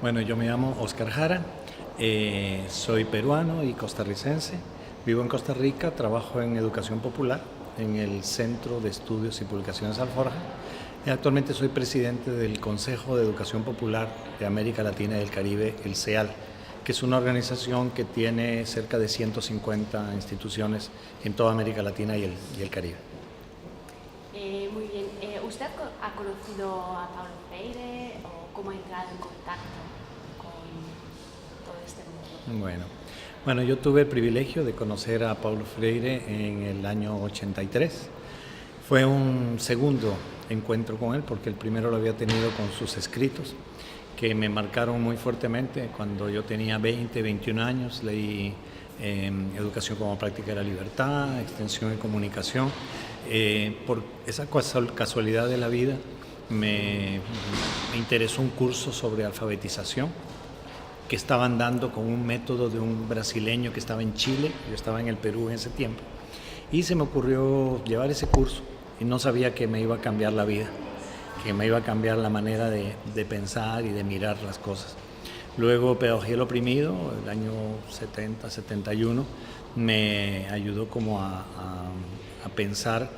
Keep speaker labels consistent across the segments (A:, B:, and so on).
A: Bueno, yo me llamo Oscar Jara, soy peruano y costarricense. Vivo en Costa Rica, trabajo en educación popular en el Centro de Estudios y Publicaciones Alforja. Y actualmente soy presidente del Consejo de Educación Popular de América Latina y del Caribe, el CEAL, que es una organización que tiene cerca de 150 instituciones en toda América Latina y el Caribe.
B: Muy bien. ¿Usted ha conocido a Paulo Freire o cómo ha entrado en contacto con todo este mundo?
A: Bueno, yo tuve el privilegio de conocer a Paulo Freire en el año 83. Fue un segundo encuentro con él porque el primero lo había tenido con sus escritos que me marcaron muy fuertemente. Cuando yo tenía 20, 21 años leí Educación como práctica de la libertad, Extensión y comunicación. Por esa casualidad de la vida me interesó un curso sobre alfabetización que estaban dando con un método de un brasileño que estaba en Chile, yo estaba en el Perú en ese tiempo, y se me ocurrió llevar ese curso y no sabía que me iba a cambiar la vida, que me iba a cambiar la manera de pensar y de mirar las cosas. Luego Pedagogía del Oprimido, el año 70, 71, me ayudó como a pensar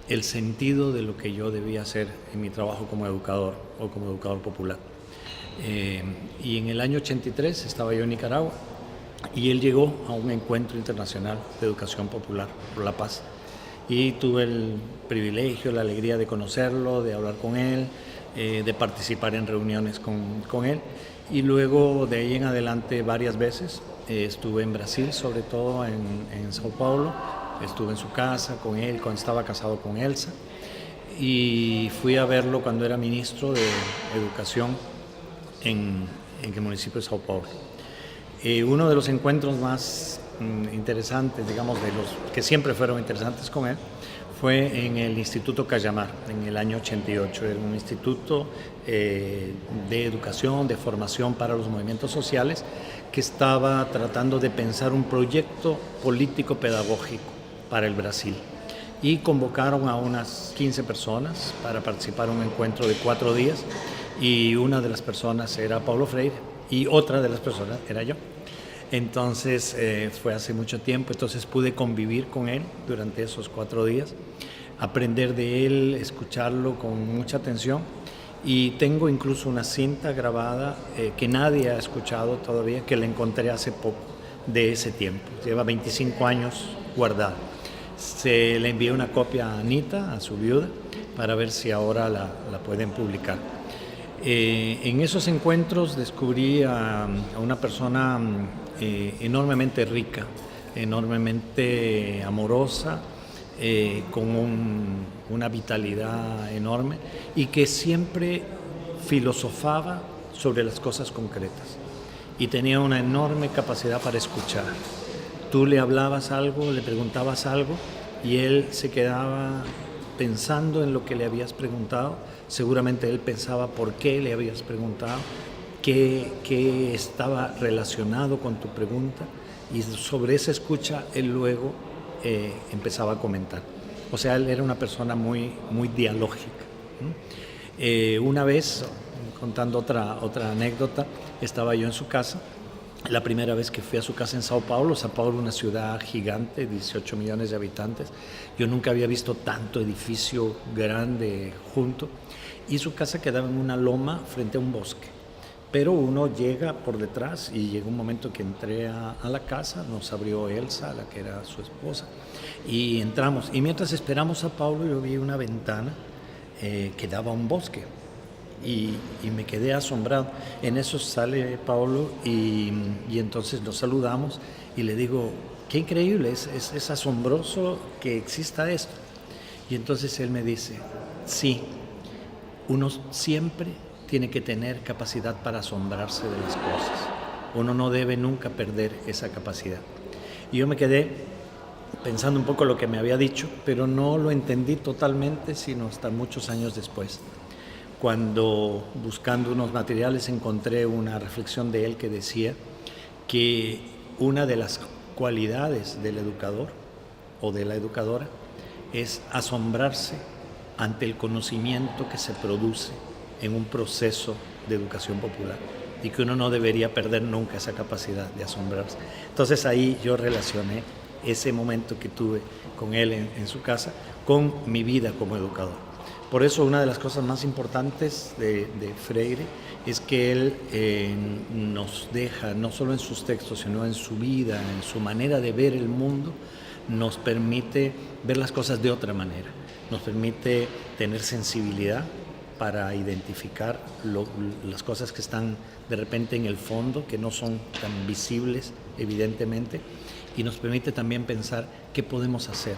A: el sentido de lo que yo debía hacer en mi trabajo como educador o como educador popular. Y en el año 83 estaba yo en Nicaragua y él llegó a un encuentro internacional de educación popular por la paz y tuve el privilegio, la alegría de conocerlo, de hablar con él, de participar en reuniones con él, y luego de ahí en adelante varias veces estuve en Brasil, sobre todo en Sao Paulo. Estuve en su casa con él cuando estaba casado con Elsa, y fui a verlo cuando era ministro de Educación en el municipio de Sao Paulo. Uno de los encuentros más interesantes, digamos, de los que siempre fueron interesantes con él, fue en el Instituto Cayamar, en el año 88. Era un instituto de educación, de formación para los movimientos sociales, que estaba tratando de pensar un proyecto político-pedagógico para el Brasil. Y convocaron a unas 15 personas para participar en un encuentro de 4 días, y una de las personas era Paulo Freire y otra de las personas era yo. Entonces fue hace mucho tiempo, entonces pude convivir con él durante esos 4 días, aprender de él, escucharlo con mucha atención, y tengo incluso una cinta grabada que nadie ha escuchado todavía, que la encontré hace poco de ese tiempo, lleva 25 años guardada. Se le envié una copia a Anita, a su viuda, para ver si ahora la pueden publicar. En esos encuentros descubrí a una persona enormemente rica, enormemente amorosa, con una vitalidad enorme, y que siempre filosofaba sobre las cosas concretas y tenía una enorme capacidad para escuchar. Tú le hablabas algo, le preguntabas algo y él se quedaba pensando en lo que le habías preguntado. Seguramente él pensaba por qué le habías preguntado, qué estaba relacionado con tu pregunta, y sobre esa escucha él luego empezaba a comentar. O sea, él era una persona muy, muy dialógica. Una vez, contando otra anécdota, estaba yo en su casa. La primera vez que fui a su casa en Sao Paulo, una ciudad gigante, 18 millones de habitantes. Yo nunca había visto tanto edificio grande junto, y su casa quedaba en una loma frente a un bosque. Pero uno llega por detrás, y llegó un momento que entré a la casa, nos abrió Elsa, la que era su esposa, y entramos. Y mientras esperamos a Paulo, yo vi una ventana que daba a un bosque. Y me quedé asombrado. En eso sale Paulo y entonces nos saludamos y le digo, qué increíble, es asombroso que exista esto. Y entonces él me dice, sí, uno siempre tiene que tener capacidad para asombrarse de las cosas. Uno no debe nunca perder esa capacidad. Y yo me quedé pensando un poco lo que me había dicho, pero no lo entendí totalmente sino hasta muchos años después, cuando buscando unos materiales encontré una reflexión de él que decía que una de las cualidades del educador o de la educadora es asombrarse ante el conocimiento que se produce en un proceso de educación popular. y que uno no debería perder nunca esa capacidad de asombrarse. Entonces ahí yo relacioné ese momento que tuve con él en su casa con mi vida como educador. Por eso una de las cosas más importantes de Freire es que él nos deja, no solo en sus textos, sino en su vida, en su manera de ver el mundo, nos permite ver las cosas de otra manera, nos permite tener sensibilidad para identificar las cosas que están de repente en el fondo, que no son tan visibles evidentemente, y nos permite también pensar qué podemos hacer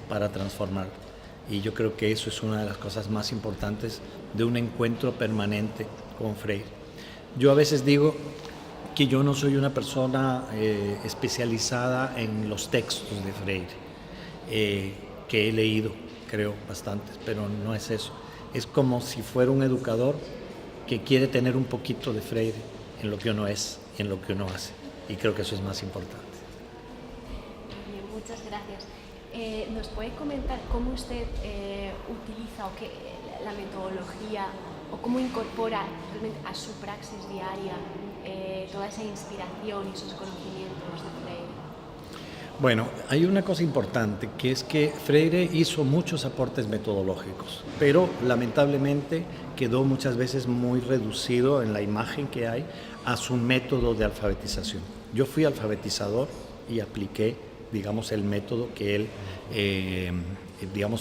A: para transformarlo. Y yo creo que eso es una de las cosas más importantes de un encuentro permanente con Freire. Yo a veces digo que yo no soy una persona especializada en los textos de Freire, que he leído, creo, bastantes, pero no es eso. Es como si fuera un educador que quiere tener un poquito de Freire en lo que uno es y en lo que uno hace. Y creo que eso es más importante.
B: Bien, muchas gracias. ¿Nos puede comentar cómo usted utiliza la metodología o cómo incorpora realmente a su praxis diaria toda esa inspiración y esos conocimientos de Freire?
A: Bueno, hay una cosa importante, que es que Freire hizo muchos aportes metodológicos, pero lamentablemente quedó muchas veces muy reducido en la imagen que hay a su método de alfabetización. Yo fui alfabetizador y apliqué, digamos, el método que él,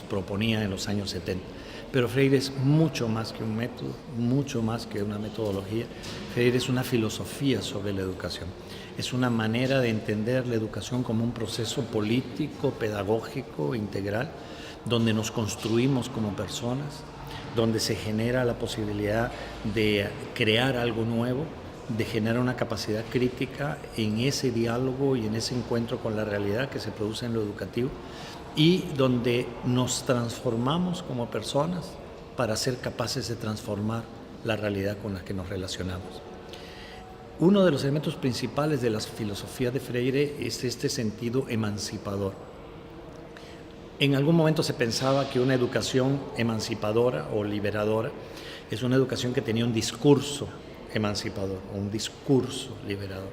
A: proponía en los años 70. Pero Freire es mucho más que un método, mucho más que una metodología. Freire es una filosofía sobre la educación. Es una manera de entender la educación como un proceso político, pedagógico, integral, donde nos construimos como personas, donde se genera la posibilidad de crear algo nuevo, de generar una capacidad crítica en ese diálogo y en ese encuentro con la realidad que se produce en lo educativo, y donde nos transformamos como personas para ser capaces de transformar la realidad con la que nos relacionamos. Uno de los elementos principales de la filosofía de Freire es este sentido emancipador. En algún momento se pensaba que una educación emancipadora o liberadora es una educación que tenía un discurso emancipador o un discurso liberador,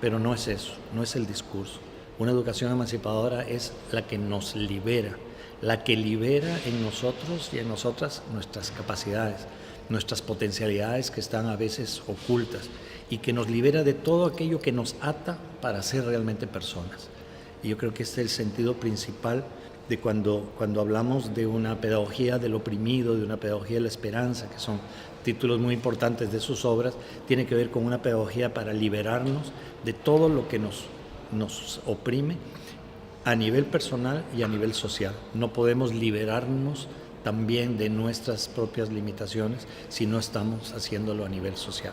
A: pero no es eso, no es el discurso. Una educación emancipadora es la que nos libera, la que libera en nosotros y en nosotras nuestras capacidades, nuestras potencialidades que están a veces ocultas, y que nos libera de todo aquello que nos ata para ser realmente personas. Y yo creo que este es el sentido principal de cuando hablamos de una pedagogía del oprimido, de una pedagogía de la esperanza, que son títulos muy importantes de sus obras, tiene que ver con una pedagogía para liberarnos de todo lo que nos oprime a nivel personal y a nivel social. No podemos liberarnos también de nuestras propias limitaciones si no estamos haciéndolo a nivel social.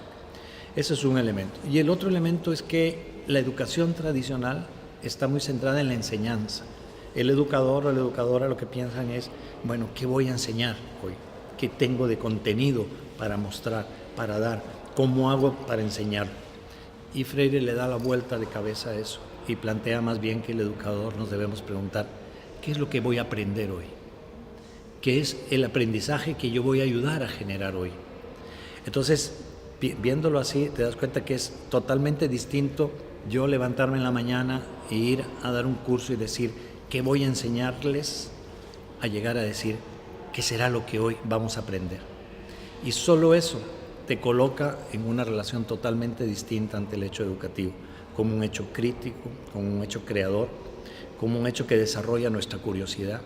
A: Ese es un elemento. Y el otro elemento es que la educación tradicional está muy centrada en la enseñanza. El educador o la educadora lo que piensan es, bueno, ¿qué voy a enseñar hoy? ¿Qué tengo de contenido para mostrar, para dar? ¿Cómo hago para enseñar? Y Freire le da la vuelta de cabeza a eso y plantea más bien que el educador nos debemos preguntar, ¿qué es lo que voy a aprender hoy? ¿Qué es el aprendizaje que yo voy a ayudar a generar hoy? Entonces, viéndolo así, te das cuenta que es totalmente distinto yo levantarme en la mañana e ir a dar un curso y decir qué voy a enseñarles, a llegar a decir qué será lo que hoy vamos a aprender. Y solo eso te coloca en una relación totalmente distinta ante el hecho educativo, como un hecho crítico, como un hecho creador, como un hecho que desarrolla nuestra curiosidad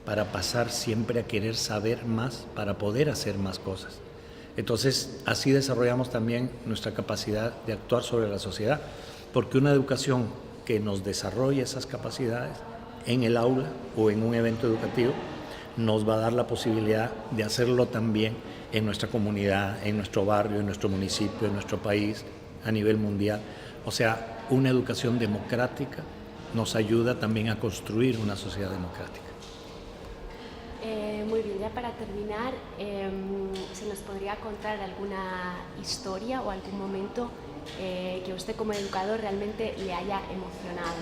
A: para pasar siempre a querer saber más, para poder hacer más cosas. Entonces, así desarrollamos también nuestra capacidad de actuar sobre la sociedad, porque una educación que nos desarrolle esas capacidades en el aula o en un evento educativo nos va a dar la posibilidad de hacerlo también en nuestra comunidad, en nuestro barrio, en nuestro municipio, en nuestro país, a nivel mundial. O sea, una educación democrática nos ayuda también a construir una sociedad democrática.
B: Muy bien, ya para terminar, ¿se nos podría contar alguna historia o algún momento que usted como educador realmente le haya emocionado,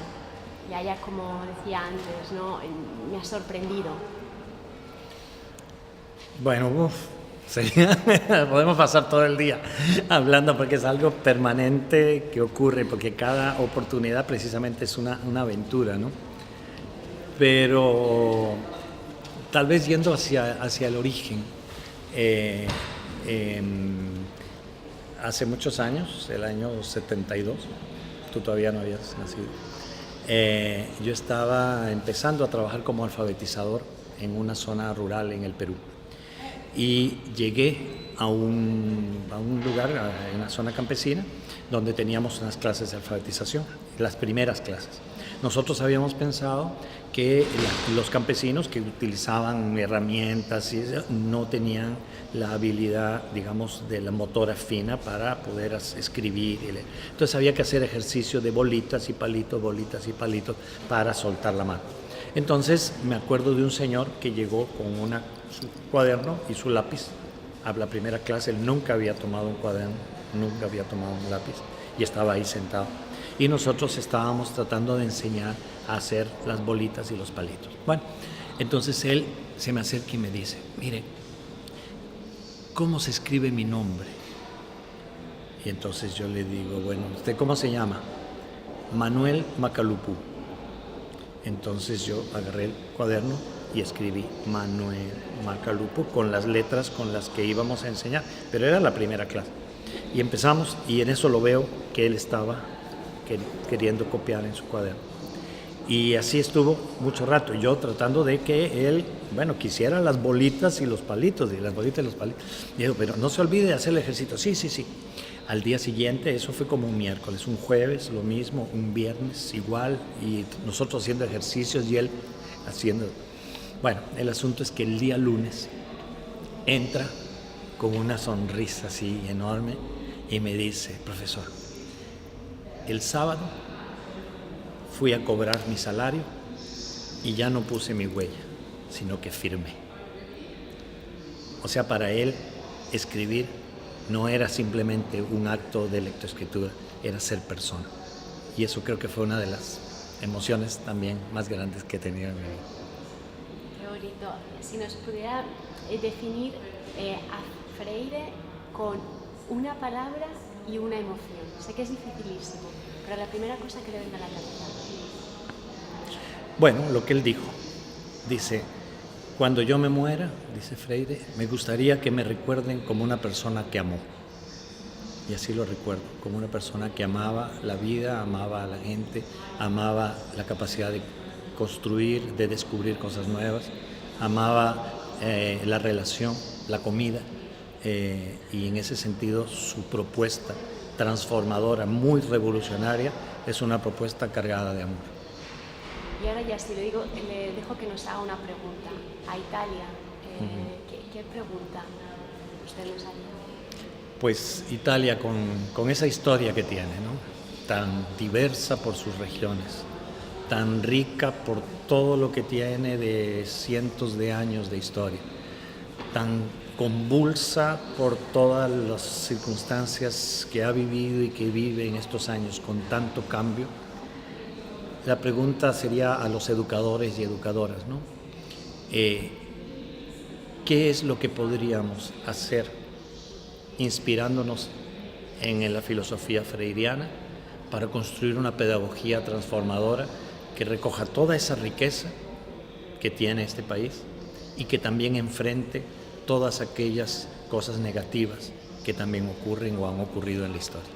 B: le haya, como decía antes, ¿no? Me ha sorprendido?
A: Bueno, Podemos pasar todo el día hablando porque es algo permanente que ocurre, porque cada oportunidad precisamente es una aventura, ¿no? Pero tal vez yendo hacia el origen, hace muchos años, el año 72, tú todavía no habías nacido, yo estaba empezando a trabajar como alfabetizador en una zona rural en el Perú. Y llegué a un lugar, en una zona campesina, donde teníamos unas clases de alfabetización, las primeras clases. Nosotros habíamos pensado que los campesinos que utilizaban herramientas y eso, no tenían la habilidad, digamos, de la motora fina para poder escribir y leer. Entonces había que hacer ejercicio de bolitas y palitos para soltar la mano. Entonces me acuerdo de un señor que llegó con su cuaderno y su lápiz a la primera clase. Él nunca había tomado un cuaderno, nunca había tomado un lápiz y estaba ahí sentado. Y nosotros estábamos tratando de enseñar a hacer las bolitas y los palitos. Bueno, entonces él se me acerca y me dice, mire, ¿cómo se escribe mi nombre? Y entonces yo le digo, bueno, ¿usted cómo se llama? Manuel Macalupú. Entonces yo agarré el cuaderno y escribí Manuel Macalupú con las letras con las que íbamos a enseñar, pero era la primera clase. Y empezamos y en eso lo veo que él estaba queriendo copiar en su cuaderno. Y así estuvo mucho rato, yo tratando de que él, bueno, quisiera las bolitas y los palitos, y las bolitas y los palitos. Y digo, pero no se olvide de hacer el ejercicio. Sí. Al día siguiente, eso fue como un miércoles, un jueves lo mismo, un viernes igual, y nosotros haciendo ejercicios y él haciendo... Bueno, el asunto es que el día lunes entra con una sonrisa así enorme y me dice, profesor, el sábado fui a cobrar mi salario y ya no puse mi huella, sino que firmé. O sea, para él escribir no era simplemente un acto de lectoescritura, era ser persona. Y eso creo que fue una de las emociones también más grandes que he tenido en mi vida.
B: Qué bonito. Si nos pudiera definir a Freire con una palabra y una emoción. Sé que es dificilísimo, pero la primera cosa que le venga a la cabeza.
A: Bueno, lo que él dijo. Dice, cuando yo me muera, dice Freire, me gustaría que me recuerden como una persona que amó. Y así lo recuerdo, como una persona que amaba la vida, amaba a la gente, amaba la capacidad de construir, de descubrir cosas nuevas, amaba la relación, la comida, y en ese sentido su propuesta transformadora, muy revolucionaria, es una propuesta cargada de amor.
B: Y ahora ya si le dejo que nos haga una pregunta. A Italia, ¿qué pregunta usted nos haría?
A: Pues Italia con esa historia que tiene, ¿no? Tan diversa por sus regiones, tan rica por todo lo que tiene de cientos de años de historia, tan convulsa por todas las circunstancias que ha vivido y que vive en estos años con tanto cambio. La pregunta sería a los educadores y educadoras, ¿no? ¿Qué es lo que podríamos hacer inspirándonos en la filosofía freiriana para construir una pedagogía transformadora que recoja toda esa riqueza que tiene este país y que también enfrente todas aquellas cosas negativas que también ocurren o han ocurrido en la historia?